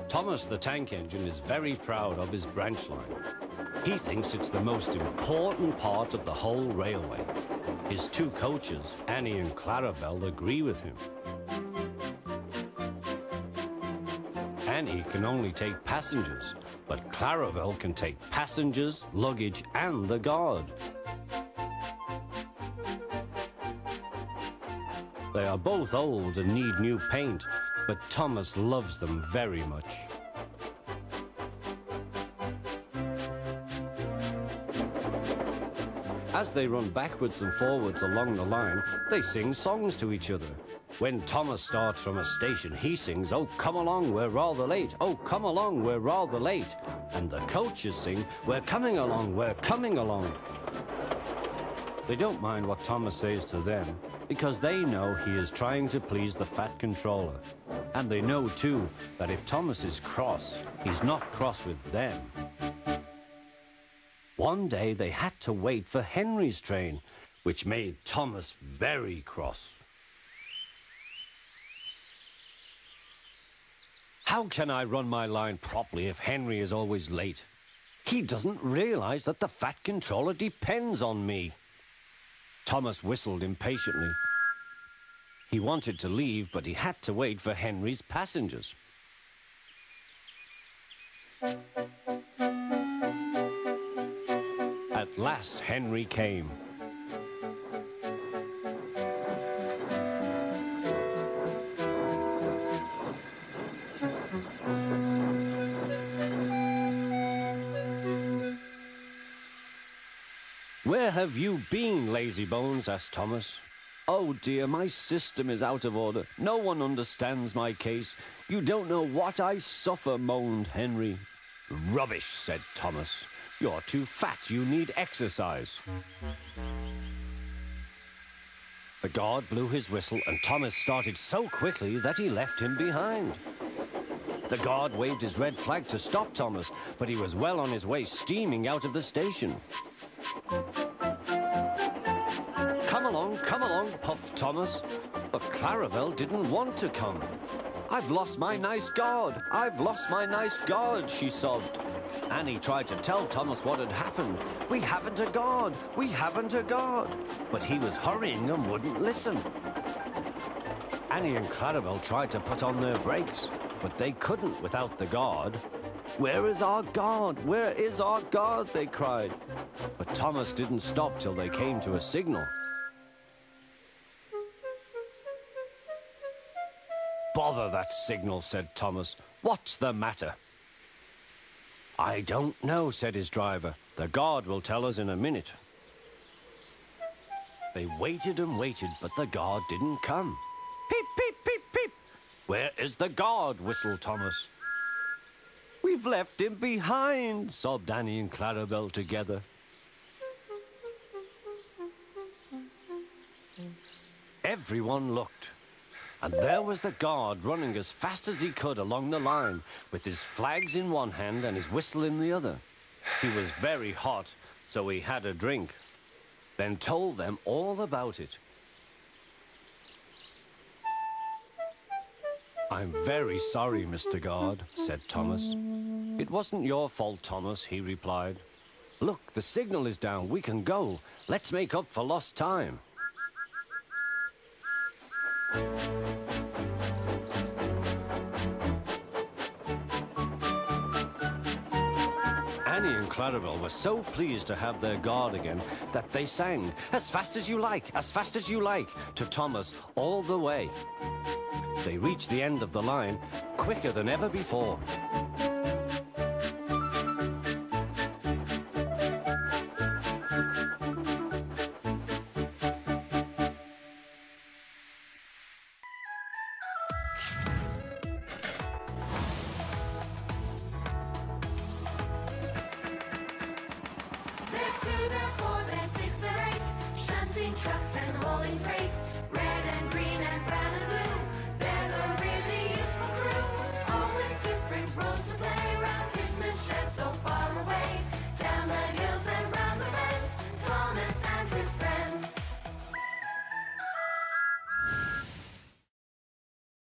Thomas the Tank Engine is very proud of his branch line. He thinks it's the most important part of the whole railway. His two coaches, Annie and Clarabel, agree with him. Annie can only take passengers, but Clarabel can take passengers, luggage, and the guard. They are both old and need new paint, but Thomas loves them very much. As they run backwards and forwards along the line, they sing songs to each other. When Thomas starts from a station, he sings, "Oh, come along, we're rather late. Oh, come along, we're rather late." And the coaches sing, "We're coming along, we're coming along." They don't mind what Thomas says to them, because they know he is trying to please the fat controller. And they know, too, that if Thomas is cross, he's not cross with them. One day they had to wait for Henry's train, which made Thomas very cross. How can I run my line properly if Henry is always late? He doesn't realize that the fat controller depends on me. Thomas whistled impatiently. He wanted to leave, but he had to wait for Henry's passengers. At last, Henry came. "Where have you been, lazybones?" asked Thomas. "Oh dear, my system is out of order. No one understands my case. You don't know what I suffer," moaned Henry. "Rubbish," said Thomas. "You're too fat. You need exercise." The guard blew his whistle, and Thomas started so quickly that he left him behind. The guard waved his red flag to stop Thomas, but he was well on his way, steaming out of the station. Come along, puffed Thomas. But Clarabel didn't want to come. "I've lost my nice guard. I've lost my nice guard," she sobbed. Annie tried to tell Thomas what had happened. "We haven't a guard. We haven't a guard." But he was hurrying and wouldn't listen. Annie and Clarabel tried to put on their brakes, but they couldn't without the guard. "Where is our guard? Where is our guard?" they cried. But Thomas didn't stop till they came to a signal. "Bother that signal," said Thomas. "What's the matter?" "I don't know," said his driver. "The guard will tell us in a minute." They waited and waited, but the guard didn't come. "Peep, peep, peep, peep." "Where is the guard?" whistled Thomas. "We've left him behind," sobbed Annie and Clarabel together. Everyone looked, and there was the guard running as fast as he could along the line, with his flags in one hand and his whistle in the other. He was very hot, so he had a drink, then told them all about it. "I'm very sorry, Mr. Guard," said Thomas. "It wasn't your fault, Thomas," he replied. "Look, the signal is down. We can go. Let's make up for lost time." Annie and Clarabel were so pleased to have their guard again that they sang, "As fast as you like, as fast as you like," to Thomas all the way. They reached the end of the line quicker than ever before.